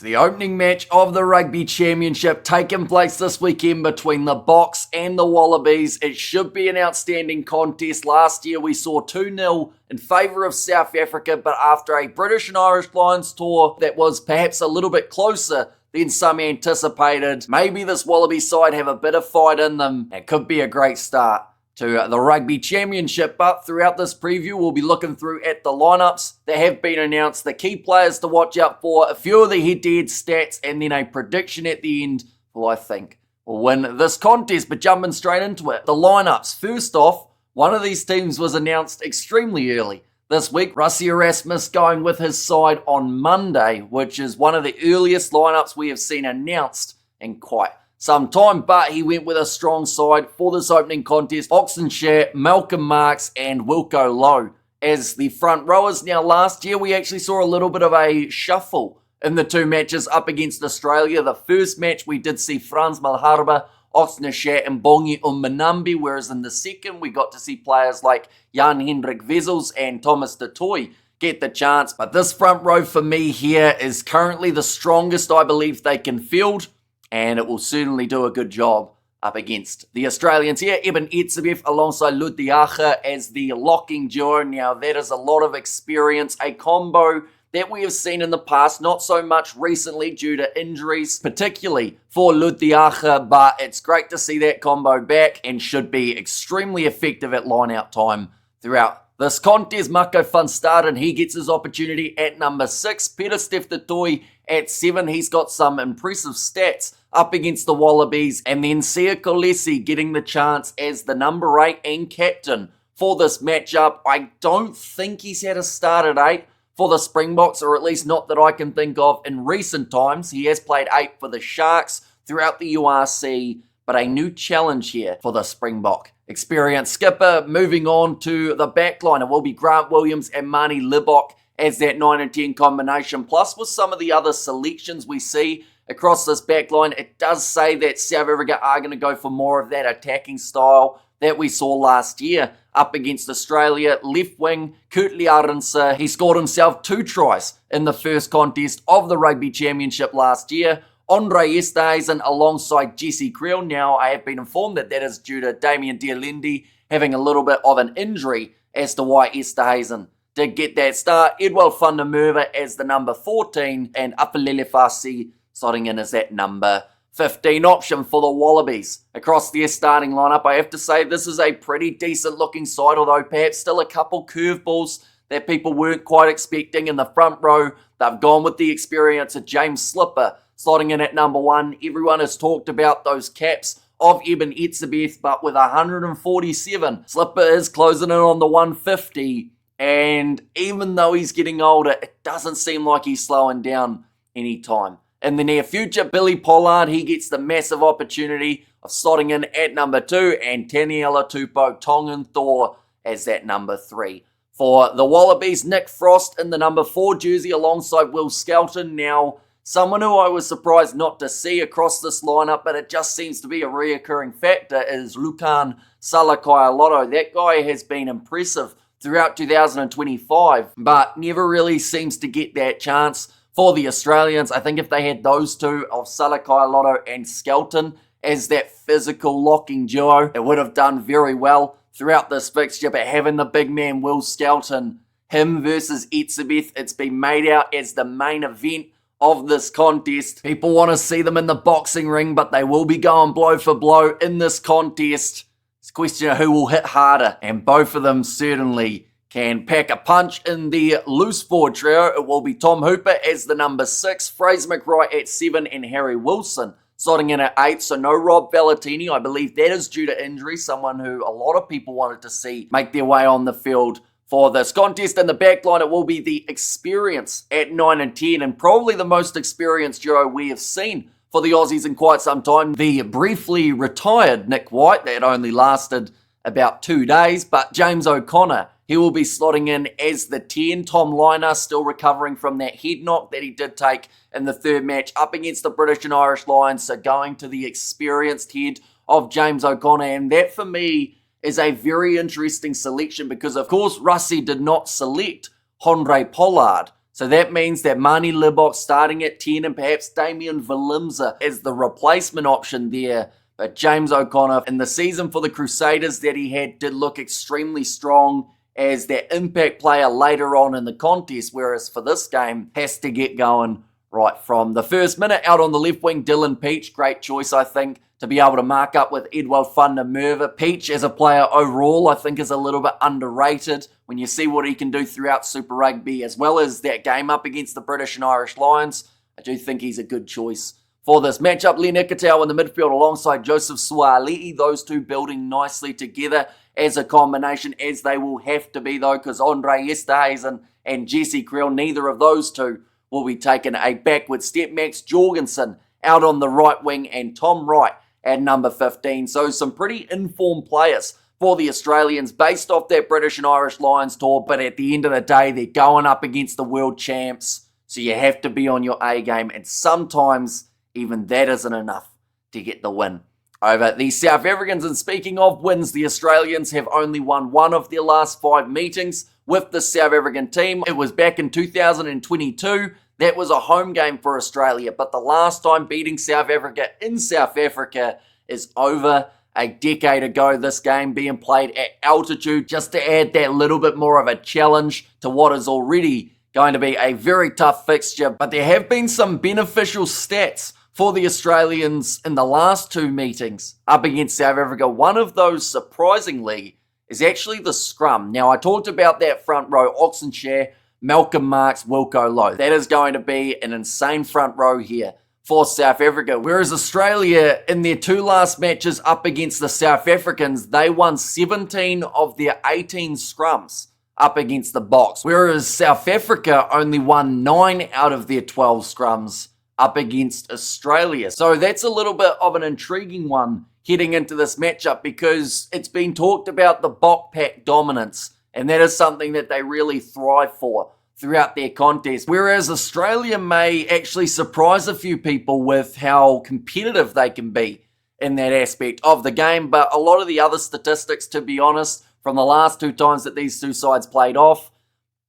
The opening match of the Rugby Championship taking place this weekend between the Boks and the Wallabies. It should be an outstanding contest. Last year we saw 2-0 in favour of South Africa, but after a British and Irish Lions tour that was perhaps a little bit closer than some anticipated, maybe this Wallaby side have a bit of fight in them. It could be a great start to the Rugby Championship, but throughout this preview we'll be looking through at the lineups that have been announced, the key players to watch out for, a few of the head-to-head stats, and then a prediction at the end who I think will win this contest. But jumping straight into it, the lineups. First off, one of these teams was announced extremely early this week. Rassie Erasmus going with his side on Monday, which is one of the earliest lineups we have seen announced in quite some time, but he went with a strong side for this opening contest. Oxenshire, Malcolm Marx and Wilco Lowe as the front rowers. Now last year we actually saw a little bit of a shuffle in the two matches up against Australia. The first match we did see Frans Malherbe, Oxenshire and Bongi Ummanambi, whereas in the second we got to see players like Jan-Hendrik Wessels and Thomas de Toy get the chance. But this front row for me here is currently the strongest I believe they can field, and it will certainly do a good job up against the Australians here. Eben Etzebeth alongside Lud de Jager as the locking duo. Now that is a lot of experience, a combo that we have seen in the past, not so much recently due to injuries, particularly for Lud de Jager, but it's great to see that combo back and should be extremely effective at line-out time throughout this contest. Marco van Staden, he gets his opportunity at number 6. Peter Steph de Toy at 7. He's got some impressive stats up against the Wallabies. And then Sia Kolesi getting the chance as the number 8 and captain for this matchup. I don't think he's had a start at 8 for the Springboks, or at least not that I can think of in recent times. He has played 8 for the Sharks throughout the URC, but a new challenge here for the Springbok experienced skipper. Moving on to the back line, it will be Grant Williams and Mani Libbok as that 9 and 10 combination. Plus with some of the other selections we see across this back line, it does say that South Africa are going to go for more of that attacking style that we saw last year up against Australia. Left wing, Kurtley Arendse, he scored himself 2 tries in the first contest of the Rugby Championship last year. Andre Esterhuizen alongside Jesse Creel. Now, I have been informed that that is due to Damien Dialindi having a little bit of an injury as to why Esterhuizen did get that start. Edwald van der Merwe as the number 14 and Apelele Fasi slotting in as that number 15 option for the Wallabies. Across their starting lineup, I have to say this is a pretty decent looking side, although perhaps still a couple curveballs that people weren't quite expecting in the front row. They've gone with the experience of James Slipper slotting in at number 1. Everyone has talked about those caps of Eben Etzebeth, but with 147, Slipper is closing in on the 150. And even though he's getting older, it doesn't seem like he's slowing down anytime in the near future. Billy Pollard, he gets the massive opportunity of slotting in at number 2, and Taniela Tupou Tongan Thor as that number 3. For the Wallabies, Nick Frost in the number 4 jersey alongside Will Skelton. Now, someone who I was surprised not to see across this lineup, but it just seems to be a reoccurring factor, is Lukan Salakaia-Lotto. That guy has been impressive throughout 2025, but never really seems to get that chance for the Australians. I think if they had those two of Salakaia-Lotto and Skelton as that physical locking duo, it would have done very well throughout this fixture. But having the big man Will Skelton, him versus Etzebeth, it's been made out as the main event of this contest. People want to see them in the boxing ring, but they will be going blow for blow in this contest. It's a question of who will hit harder, and both of them certainly can pack a punch. In the loose forward trio, it will be Tom Hooper as the number 6, Fraser McRoy at 7, and Harry Wilson slotting in at 8. So no Rob Valentini. I believe that is due to injury, someone who a lot of people wanted to see make their way on the field for this contest. In the back line, it will be the experience at 9 and 10, and probably the most experienced duo we have seen for the Aussies in quite some time. The briefly retired Nick White, that only lasted about 2 days, but James O'Connor, he will be slotting in as the 10. Tom Liner still recovering from that head knock that he did take in the third match up against the British and Irish Lions, so going to the experienced head of James O'Connor. And that for me is a very interesting selection because, of course, Rassie did not select Handré Pollard. So that means that Mani Libbok starting at 10 and perhaps Damien Valimza as the replacement option there. But James O'Connor in the season for the Crusaders that he had did look extremely strong as that impact player later on in the contest, whereas for this game has to get going right from the first minute. Out on the left wing, Dylan Peach, great choice I think to be able to mark up with Edward van der Merwe. Peach as a player overall I think is a little bit underrated when you see what he can do throughout Super Rugby as well as that game up against the British and Irish Lions. I do think he's a good choice for this matchup. Len Ikitau in the midfield alongside Joseph Suaalii, those two building nicely together as a combination, as they will have to be though, because Andre Esterhuizen and Jesse Creel, neither of those two will be taking a backward step. Max Jorgensen out on the right wing and Tom Wright at number 15. So some pretty informed players for the Australians based off that British and Irish Lions tour, but at the end of the day, they're going up against the world champs, so you have to be on your A game, and sometimes even that isn't enough to get the win over the South Africans. And speaking of wins, the Australians have only won one of their last 5 meetings with the South African team. It was back in 2022. That was a home game for Australia, but the last time beating South Africa in South Africa is over a decade ago. This game being played at altitude just to add that little bit more of a challenge to what is already going to be a very tough fixture. But there have been some beneficial stats for the Australians in the last 2 meetings up against South Africa. One of those, surprisingly, is actually the scrum. Now, I talked about that front row, Oxenshare, Malcolm Marx, Wilco Lowe. That is going to be an insane front row here for South Africa. Whereas Australia, in their 2 last matches up against the South Africans, they won 17 of their 18 scrums up against the Boks. Whereas South Africa only won 9 out of their 12 scrums up against Australia. So that's a little bit of an intriguing one heading into this matchup, because it's been talked about the Bok pack dominance, and that is something that they really thrive for throughout their contest. Whereas Australia may actually surprise a few people with how competitive they can be in that aspect of the game. But a lot of the other statistics, to be honest, from the last 2 times that these 2 sides played off,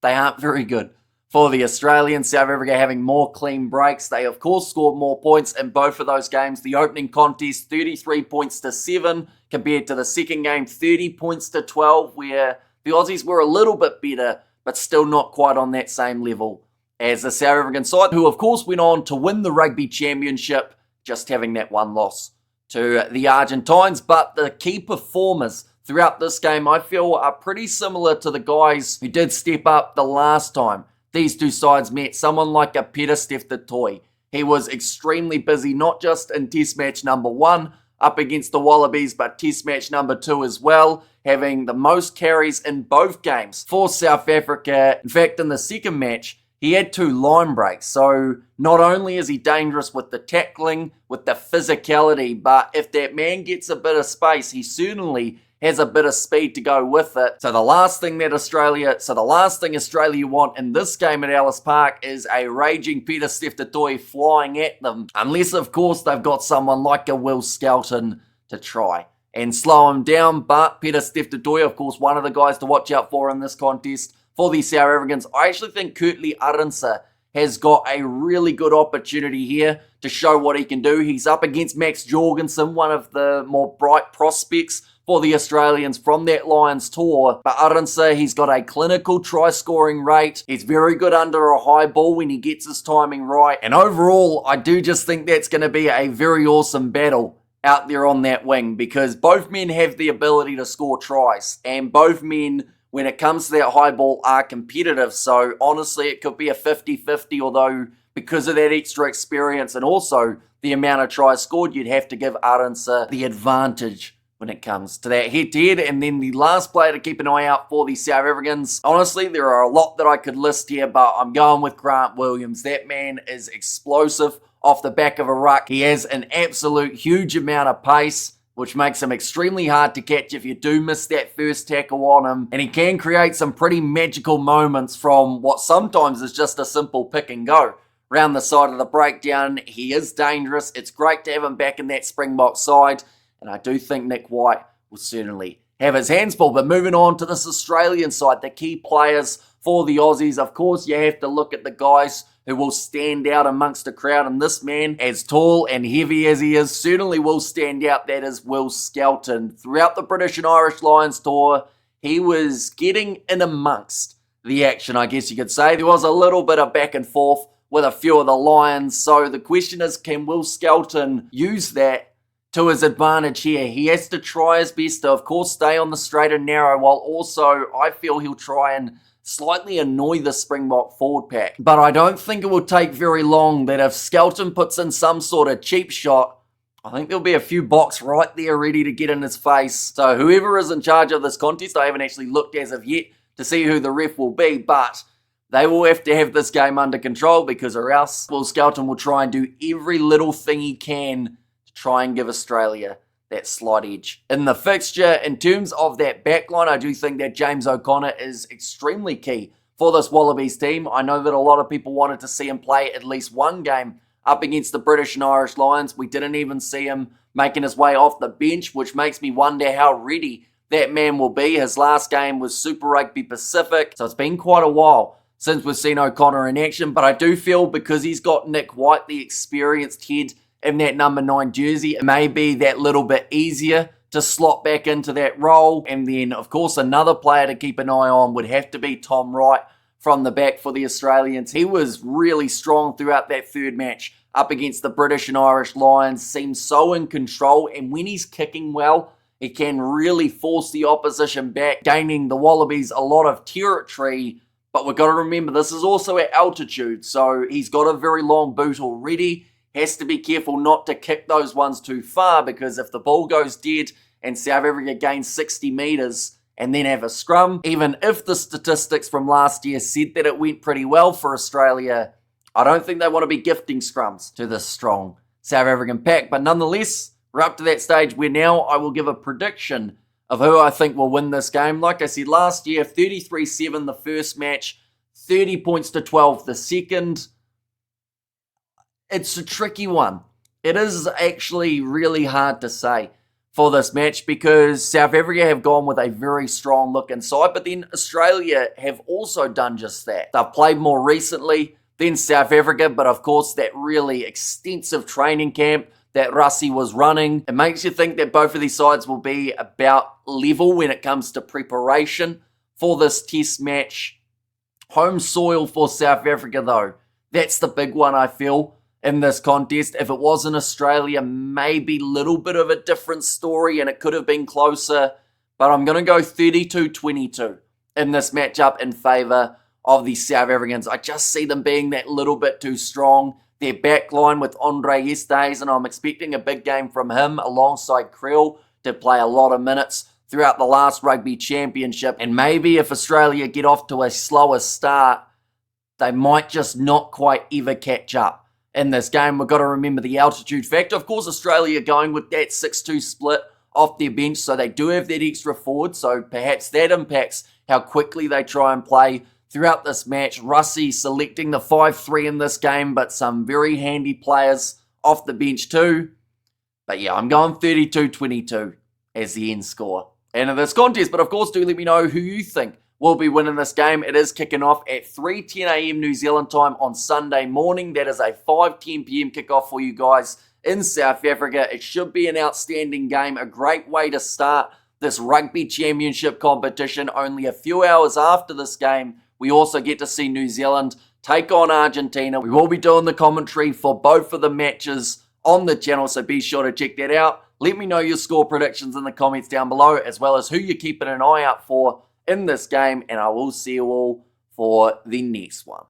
they aren't very good for the Australians. South Africa having more clean breaks. They, of course, scored more points in both of those games. The opening contest, 33 points to 7, compared to the second game, 30 points to 12, where the Aussies were a little bit better, but still not quite on that same level as the South African side, who, of course, went on to win the Rugby Championship, just having that 1 loss to the Argentines. But the key performers throughout this game, I feel, are pretty similar to the guys who did step up the last time these 2 sides met. Someone like a Pieter-Steph du Toit. He was extremely busy, not just in test match number 1 up against the Wallabies, but test match number 2 as well, having the most carries in both games for South Africa. In fact, in the second match, he had 2 line breaks. So not only is he dangerous with the tackling, with the physicality, but if that man gets a bit of space, he certainly has a bit of speed to go with it. So the last thing Australia want in this game at Ellis Park is a raging Pieter-Steph du Toit flying at them. Unless, of course, they've got someone like a Will Skelton to try and slow him down. But Pieter-Steph du Toit, of course, one of the guys to watch out for in this contest for the South Africans. I actually think Kurtley Arendse has got a really good opportunity here to show what he can do. He's up against Max Jorgensen, one of the more bright prospects for the Australians from that Lions tour. But Arendse, he's got a clinical try-scoring rate. He's very good under a high ball when he gets his timing right. And overall, I do just think that's going to be a very awesome battle out there on that wing, because both men have the ability to score tries, and both men, when it comes to that high ball, are competitive. So honestly, it could be a 50-50, although because of that extra experience and also the amount of tries scored, you'd have to give Arendse the advantage when it comes to that head-to-head. And then the last player to keep an eye out for the South Africans. Honestly, there are a lot that I could list here, but I'm going with Grant Williams. That man is explosive off the back of a ruck. He has an absolute huge amount of pace, which makes him extremely hard to catch if you do miss that first tackle on him. And he can create some pretty magical moments from what sometimes is just a simple pick and go around the side of the breakdown. He is dangerous. It's great to have him back in that Springbok side. And I do think Nick White will certainly have his hands full. But moving on to this Australian side, the key players for the Aussies, of course, you have to look at the guys who will stand out amongst the crowd. And this man, as tall and heavy as he is, certainly will stand out. That is Will Skelton. Throughout the British and Irish Lions tour, he was getting in amongst the action, I guess you could say. There was a little bit of back and forth with a few of the Lions. So the question is, can Will Skelton use that to his advantage here? He has to try his best to, of course, stay on the straight and narrow, while also I feel he'll try and slightly annoy the Springbok forward pack. But I don't think it will take very long that if Skelton puts in some sort of cheap shot, I think there'll be a few Boks right there ready to get in his face. So whoever is in charge of this contest, I haven't actually looked as of yet to see who the ref will be, but they will have to have this game under control, because or else Will Skelton will try and do every little thing he can to try and give Australia that slight edge in the fixture. In terms of that backline, I do think that James O'Connor is extremely key for this Wallabies team. I know that a lot of people wanted to see him play at least one game up against the British and Irish Lions. We didn't even see him making his way off the bench, which makes me wonder how ready that man will be. His last game was Super Rugby Pacific, so it's been quite a while since we've seen O'Connor in action. But I do feel, because he's got Nick White, the experienced head, in that number 9 jersey, it may be that little bit easier to slot back into that role. And then, of course, another player to keep an eye on would have to be Tom Wright from the back for the Australians. He was really strong throughout that third match up against the British and Irish Lions, seems so in control, and when he's kicking well, he can really force the opposition back, gaining the Wallabies a lot of territory. But we've got to remember, this is also at altitude, so he's got a very long boot already. Has to be careful not to kick those ones too far, because if the ball goes dead and South Africa gains 60 metres and then have a scrum, even if the statistics from last year said that it went pretty well for Australia, I don't think they want to be gifting scrums to this strong South African pack. But nonetheless, we're up to that stage where now I will give a prediction of who I think will win this game. Like I said last year, 33-7 the first match, 30 points to 12 the second. It's a tricky one. It is actually really hard to say for this match, because South Africa have gone with a very strong looking side, but then Australia have also done just that. They've played more recently than South Africa, but of course that really extensive training camp that Rassie was running, it makes you think that both of these sides will be about level when it comes to preparation for this test match. Home soil for South Africa though, that's the big one I feel in this contest. If it was in Australia, maybe a little bit of a different story and it could have been closer, but I'm going to go 32-22 in this matchup in favour of the South Africans. I just see them being that little bit too strong. Their backline with Andre Estes, and I'm expecting a big game from him alongside Creel to play a lot of minutes throughout the last Rugby Championship. And maybe if Australia get off to a slower start, they might just not quite ever catch up in this game. We've got to remember the altitude factor. Of course, Australia going with that 6-2 split off their bench, so they do have that extra forward, so perhaps that impacts how quickly they try and play throughout this match. Rassie selecting the 5-3 in this game, but some very handy players off the bench too. But yeah, I'm going 32-22 as the end score and in this contest. But of course, do let me know who you think will be winning this game. It is kicking off at 3:10 a.m. New Zealand time on Sunday morning. That is a 5:10 p.m. kickoff for you guys in South Africa. It should be an outstanding game, a great way to start this Rugby Championship competition. Only a few hours after this game, we also get to see New Zealand take on Argentina. We will be doing the commentary for both of the matches on the channel, so be sure to check that out. Let me know your score predictions in the comments down below, as well as who you're keeping an eye out for in this game, and I will see you all for the next one.